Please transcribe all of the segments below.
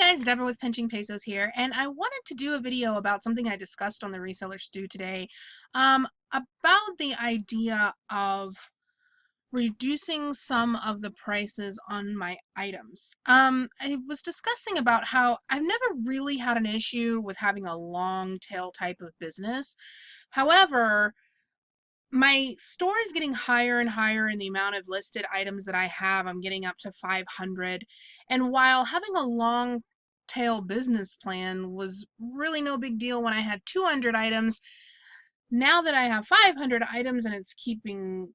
guys, Deborah with Pinching Pesos here, and I wanted to do a video about something I discussed on the Reseller Stew today, about the idea of reducing some of the prices on my items. I was discussing about how I've never really had an issue with having a long tail type of business. However, my store is getting higher and higher in the amount of listed items that I have. I'm getting up to 500. And while having a long tail business plan was really no big deal when I had 200 items, now that I have 500 items and it's keeping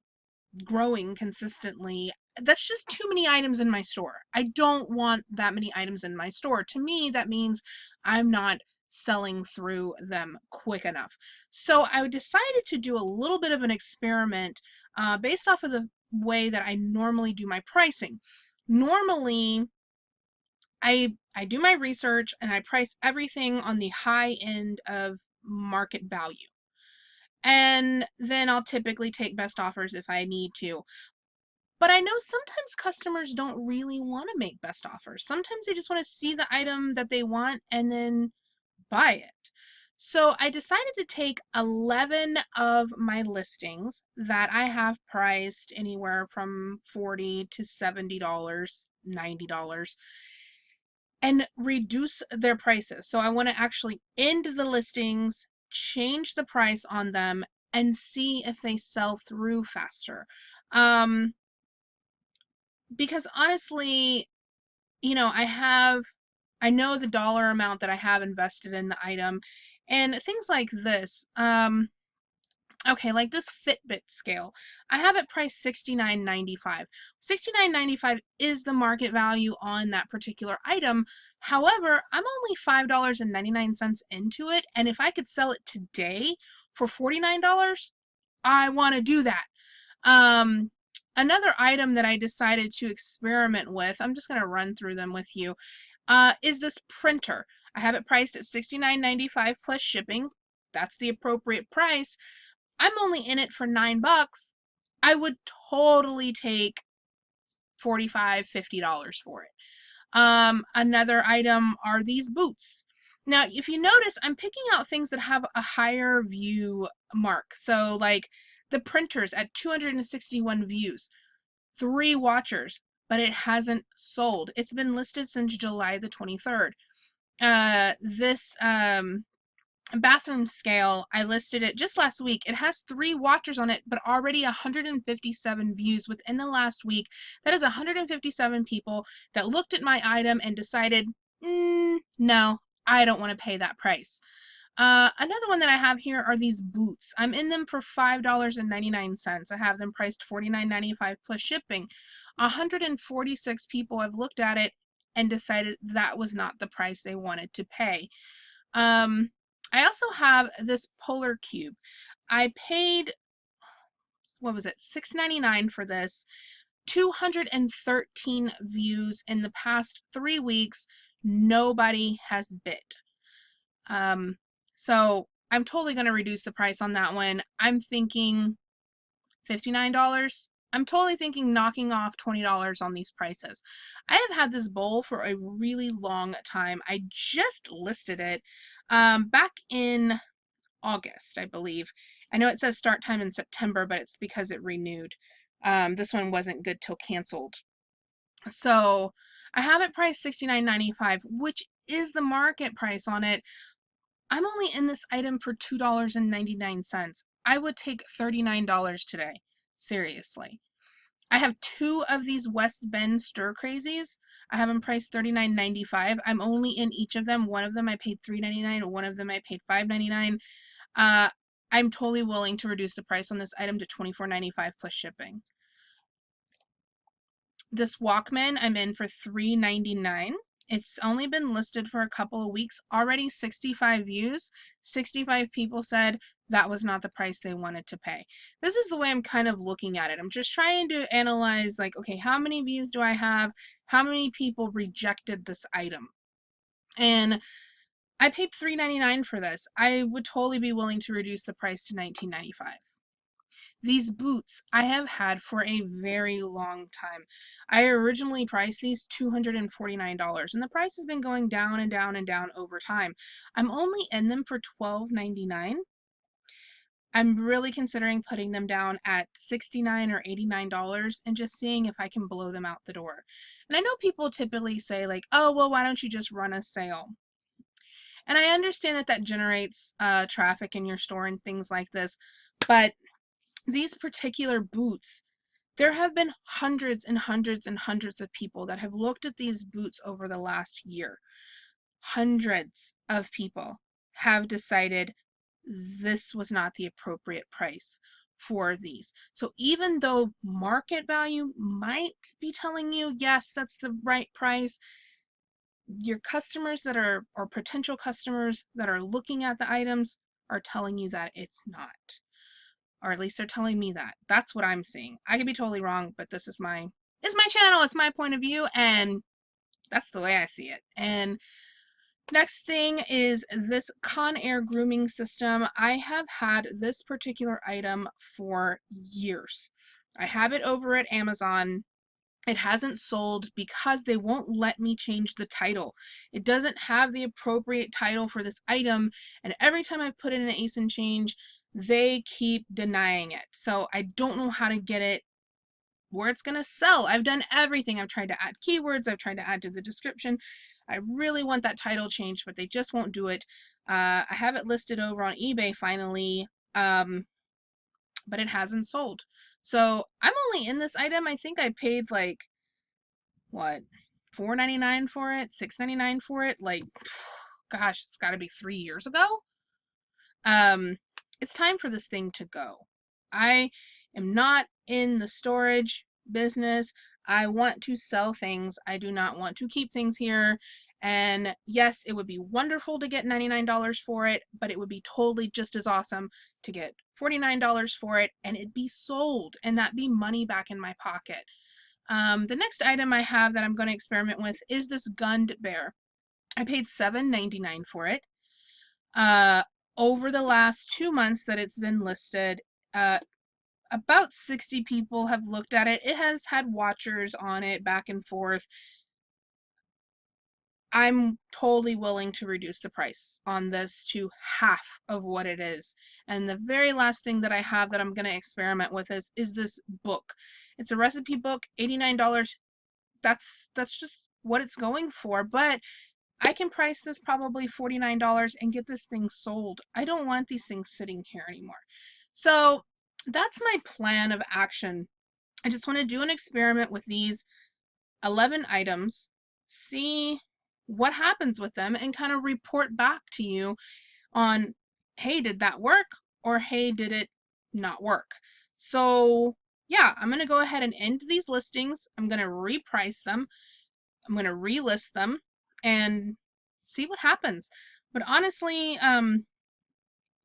growing consistently, that's just too many items in my store. I don't want that many items in my store. To me, that means I'm not selling through them quick enough. So I decided to do a little bit of an experiment based off of the way that I normally do my pricing. Normally, I do my research and I price everything on the high end of market value. And then I'll typically take best offers if I need to. But I know sometimes customers don't really want to make best offers. Sometimes they just want to see the item that they want and then buy it. So I decided to take 11 of my listings that I have priced anywhere from $40 to $70, $90, and reduce their prices. So I want to actually end the listings, change the price on them, and see if they sell through faster. Because honestly, I know the dollar amount that I have invested in the item and things like this. Okay, like this Fitbit scale. I have it priced $69.95. $69.95 is the market value on that particular item. However, I'm only $5.99 into it, and if I could sell it today for $49, I want to do that. Another item that I decided to experiment with, I'm just going to run through them with you, is this printer. I have it priced at $69.95 plus shipping. That's the appropriate price. I'm only in it for $9. I would totally take $45, $50 for it. Another item are these boots. Now, if you notice, I'm picking out things that have a higher view mark. So like the printers at 261 views, 3 watchers, but it hasn't sold. It's been listed since July the 23rd. This bathroom scale, I listed it just last week. It has 3 watchers on it, but already 157 views within the last week. That is 157 people that looked at my item and decided, no, I don't want to pay that price. Another one that I have here are these boots. I'm in them for $5.99. I have them priced $49.95 plus shipping. 146 people have looked at it and decided that was not the price they wanted to pay. I also have this Polar Cube. I paid, what was it, $6.99 for this. 213 views in the past 3 weeks. Nobody has bid. So I'm totally going to reduce the price on that one. I'm thinking $59. I'm totally thinking knocking off $20 on these prices. I have had this bowl for a really long time. I just listed it back in August, I believe. I know it says start time in September, but it's because it renewed. This one wasn't good till canceled. So I have it priced $69.95, which is the market price on it. I'm only in this item for $2.99. I would take $39 today. Seriously. I have 2 of these West Bend Stir Crazies. I have them priced $39.95. I'm only in each of them. One of them I paid $3.99. One of them I paid $5.99. I'm totally willing to reduce the price on this item to $24.95 plus shipping. This Walkman I'm in for $3.99. It's only been listed for a couple of weeks. Already 65 views. 65 people said that was not the price they wanted to pay. This is the way I'm kind of looking at it. I'm just trying to analyze, like, okay, how many views do I have? How many people rejected this item? And I paid $3.99 for this. I would totally be willing to reduce the price to $19.95. These boots I have had for a very long time. I originally priced these $249, and the price has been going down and down and down over time. I'm only in them for $12.99. I'm really considering putting them down at $69 or $89 and just seeing if I can blow them out the door. And I know people typically say like, oh, well, why don't you just run a sale? And I understand that that generates traffic in your store and things like this, but these particular boots, there have been hundreds and hundreds and hundreds of people that have looked at these boots over the last year. Hundreds of people have decided this was not the appropriate price for these. So even though market value might be telling you, yes, that's the right price, your customers that are, or potential customers that are looking at the items are telling you that it's not. Or at least they're telling me that. That's what I'm seeing. I could be totally wrong, but this is it's my channel, it's my point of view, and that's the way I see it. And next thing is this Conair grooming system. I have had this particular item for years. I have it over at Amazon. It hasn't sold because they won't let me change the title. It doesn't have the appropriate title for this item, and every time I put in an ASIN change, they keep denying it. So I don't know how to get it where it's going to sell. I've done everything. I've tried to add keywords. I've tried to add to the description. I really want that title changed, but they just won't do it. I have it listed over on eBay finally, but it hasn't sold. So I'm only in this item. I think I paid like, what, $4.99 for it, $6.99 for it. Like, gosh, it's got to be 3 years ago. It's time for this thing to go. I am not in the storage business. I want to sell things. I do not want to keep things here. And yes, it would be wonderful to get $99 for it, but it would be totally just as awesome to get $49 for it and it'd be sold and that be money back in my pocket. The next item I have that I'm going to experiment with is this Gund Bear. I paid $7.99 for it. Over the last 2 months that it's been listed, about 60 people have looked at it. It has had watchers on it back and forth. I'm totally willing to reduce the price on this to half of what it is. And the very last thing that I have that I'm going to experiment with is this book. It's a recipe book, $89. That's just what it's going for, but I can price this probably $49 and get this thing sold. I don't want these things sitting here anymore. So that's my plan of action. I just want to do an experiment with these 11 items, see what happens with them, and kind of report back to you on, hey, did that work? Or hey, did it not work? So yeah, I'm going to go ahead and end these listings. I'm going to reprice them. I'm going to relist them and see what happens. But honestly,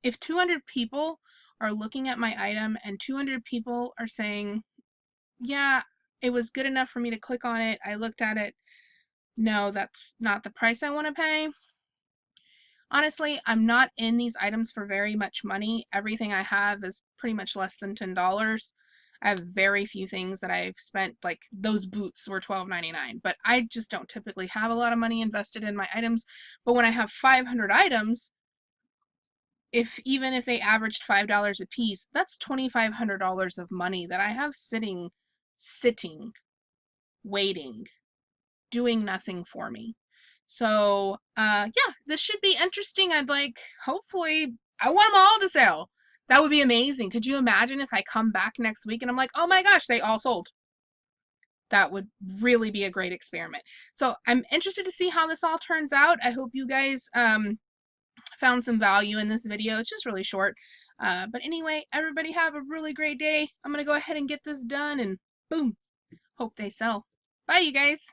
if 200 people are looking at my item and 200 people are saying, yeah, it was good enough for me to click on it, I looked at it, no, that's not the price I want to pay. Honestly, I'm not in these items for very much money. Everything I have is pretty much less than $10. I have very few things that I've spent, like those boots were $12.99, but I just don't typically have a lot of money invested in my items. But when I have 500 items, even if they averaged $5 a piece, that's $2,500 of money that I have sitting, waiting, doing nothing for me. So, yeah, this should be interesting. Hopefully, I want them all to sell. That would be amazing. Could you imagine if I come back next week and I'm like, oh my gosh, they all sold? That would really be a great experiment. So I'm interested to see how this all turns out. I hope you guys found some value in this video. It's just really short. But anyway, everybody have a really great day. I'm going to go ahead and get this done and boom, hope they sell. Bye, you guys.